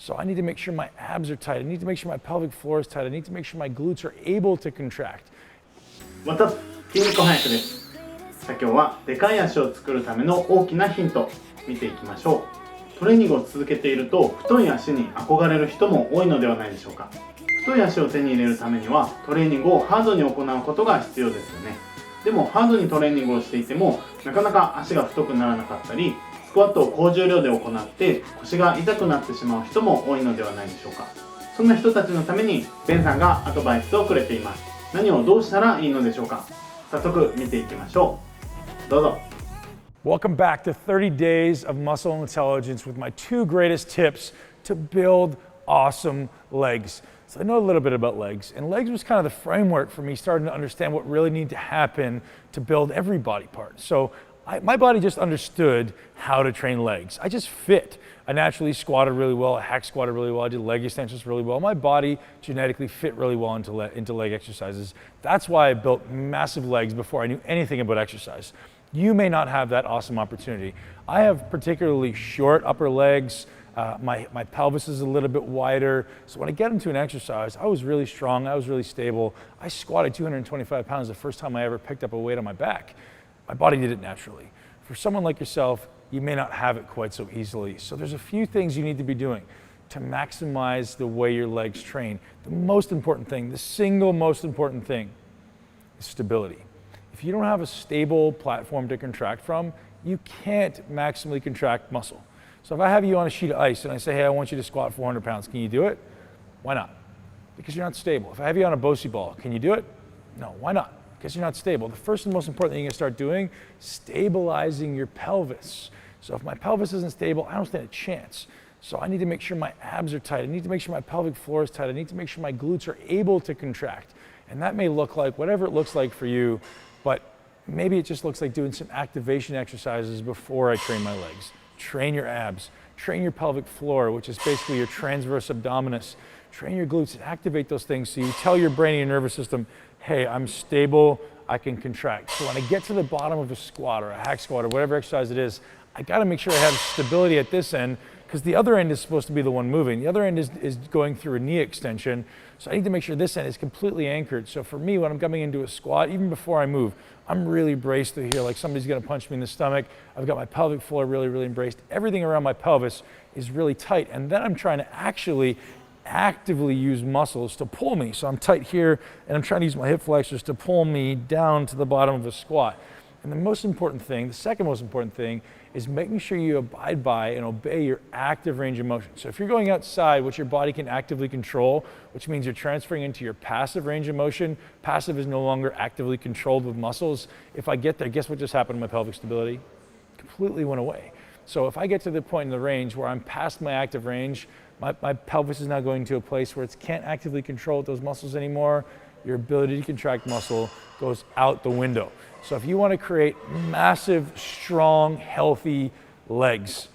So I need to make sure my abs are tight. I need to make sure my pelvic floor is tight. I need to make sure my glutes are able to contract. What's up? 筋肉翻訳です。さあ今日はでかい足を作るための大きなヒント見ていきましょう。トレーニングを続けていると太い足に憧れる人も多いのではないでしょうか。太い足を手に入れるためにはトレーニングをハードに行うことが必要ですよね。でもハードにトレーニングをしていてもなかなか足が太くならなかったり、スクワットを高重量で行って腰が痛くなってしまう人も多いのではないでしょうか。そんな人たちのためにベンさんがアドバイスをくれています。何をどうしたらいいのでしょうか。早速見ていきましょう。どうぞ。Welcome back to 30 days of muscle intelligence with my 2 greatest tips to build awesome legs. So I know a little bit about legs, and legs was kind of the framework for me starting to understand what really needed to happen to build every body part. So my body just understood how to train legs. I just fit. I naturally squatted really well, I hack squatted really well, I did leg extensions really well. My body genetically fit really well into leg exercises. That's why I built massive legs before I knew anything about exercise. You may not have that awesome opportunity. I have particularly short upper legs. My pelvis is a little bit wider. So when I get into an exercise, I was really strong, I was really stable. I squatted 225 pounds the first time I ever picked up a weight on my back. My body did it naturally. For someone like yourself, you may not have it quite so easily. So there's a few things you need to be doing to maximize the way your legs train. The most important thing, the single most important thing, is stability. If you don't have a stable platform to contract from, you can't maximally contract muscle. So if I have you on a sheet of ice and I say, hey, I want you to squat 400 pounds, can you do it? Why not? Because you're not stable. If I have you on a Bocce ball, can you do it? No, why not? Because you're not stable. The first and most important thing you're gonna start doing, stabilizing your pelvis. So if my pelvis isn't stable, I don't stand a chance. So I need to make sure my abs are tight. I need to make sure my pelvic floor is tight. I need to make sure my glutes are able to contract. And that may look like whatever it looks like for you, but maybe it just looks like doing some activation exercises before I train my legs. Train your abs, train your pelvic floor, which is basically your transverse abdominis. Train your glutes and activate those things so you tell your brain and your nervous system, hey, I'm stable, I can contract. So when I get to the bottom of a squat or a hack squat or whatever exercise it is, I gotta make sure I have stability at this end because the other end is supposed to be the one moving. The other end is going through a knee extension. So I need to make sure this end is completely anchored. So for me, when I'm coming into a squat, even before I move, I'm really braced through here, like somebody's gonna punch me in the stomach. I've got my pelvic floor really, really braced. Everything around my pelvis is really tight. And then I'm trying to actually actively use muscles to pull me. So I'm tight here and I'm trying to use my hip flexors to pull me down to the bottom of a squat. And the most important thing, the second most important thing, is making sure you abide by and obey your active range of motion. So if you're going outside, which your body can actively control, which means you're transferring into your passive range of motion, passive is no longer actively controlled with muscles. If I get there, guess what just happened to my pelvic stability? Completely went away. So if I get to the point in the range where I'm past my active range, my pelvis is now going to a place where it can't actively control those muscles anymore. Your ability to contract muscle goes out the window. So if you want to create massive, strong, healthy legs,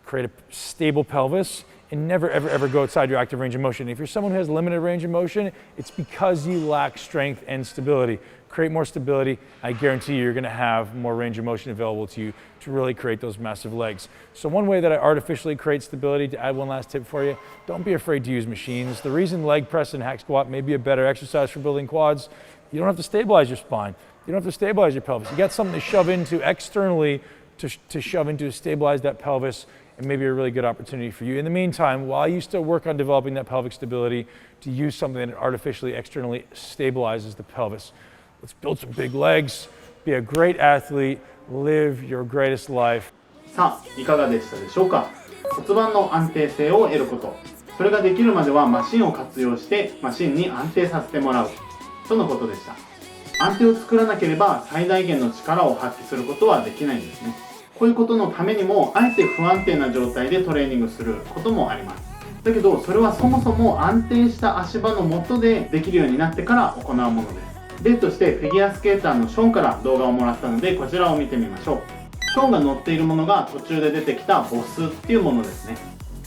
create a stable pelvis, and never, ever, ever go outside your active range of motion. If you're someone who has limited range of motion, it's because you lack strength and stability. Create more stability, I guarantee you're gonna have more range of motion available to you to really create those massive legs. So one way that I artificially create stability, to add one last tip for you, don't be afraid to use machines. The reason leg press and hack squat may be a better exercise for building quads, you don't have to stabilize your spine. You don't have to stabilize your pelvis. You got something to shove into externally to shove into to stabilize that pelvis, and maybe a really good opportunity for you. In the meantime, while you still work on developing that pelvic stability, to use something that artificially externally stabilizes the pelvis. Let's build some big legs, be a great athlete, live your greatest life. さあ、いかがでしたでしょうか。骨盤の安定性を得ること。それができるまではマシンを活用してマシンに安定させてもらうとのことでした。安定を作らなければ最大限の力を発揮することはできないんですね。こういうことのためにもあえて不安定な状態でトレーニングすることもあります。だけどそれはそもそも安定した足場の下でできるようになってから行うものです。例としてフィギュアスケーターのショーンから動画をもらったのでこちらを見てみましょう。ショーンが乗っているものが途中で出てきたボスっていうものですね。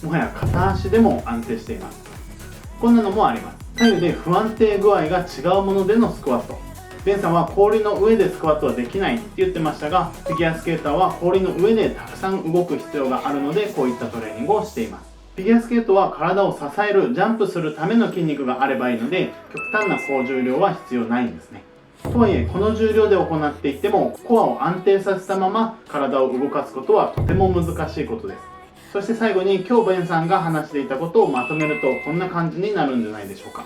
もはや片足でも安定しています。こんなのもあります。左右で不安定具合が違うものでのスクワット。ベンさんは氷の上でスクワットはできないって言ってましたが、フィギュアスケーターは氷の上でたくさん動く必要があるのでこういったトレーニングをしています。フィギュアスケートは体を支える、ジャンプするための筋肉があればいいので、極端な高重量は必要ないんですね。とはいえ、この重量で行っていってもコアを安定させたまま体を動かすことはとても難しいことです。そして最後に今日ベンさんが話していたことをまとめるとこんな感じになるんじゃないでしょうか。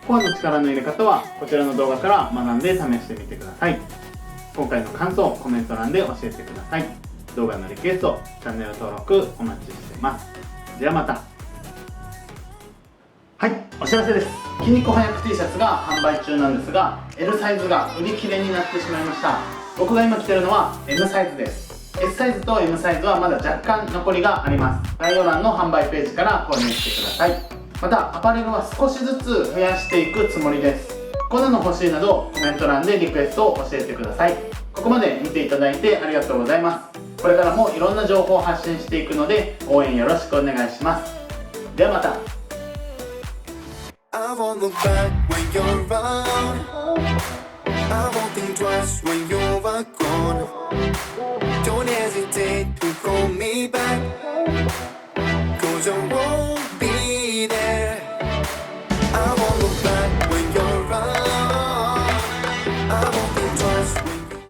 コアの力の入れ方はこちらの動画から学んで試してみてください。今回の感想、コメント欄で教えてください。動画のリクエスト、チャンネル登録お待ちしています。ではまた。はい、お知らせです。筋肉翻訳 T シャツが販売中なんですが、 L サイズが売り切れになってしまいました。僕が今着てるのは M サイズです。 S サイズと M サイズはまだ若干残りがあります。概要欄の販売ページから購入してください。またアパレルは少しずつ増やしていくつもりです。こんなの欲しいなどコメント欄でリクエストを教えてください。ここまで見ていただいてありがとうございます。これからもいろんな情報を発信していくので応援よろしくお願いします。ではまた。I won't look back when you're around. I won't think twice when you are gone. Don't hesitate to call me back, 'cause I won't be there. I won't look back when you're around. I won't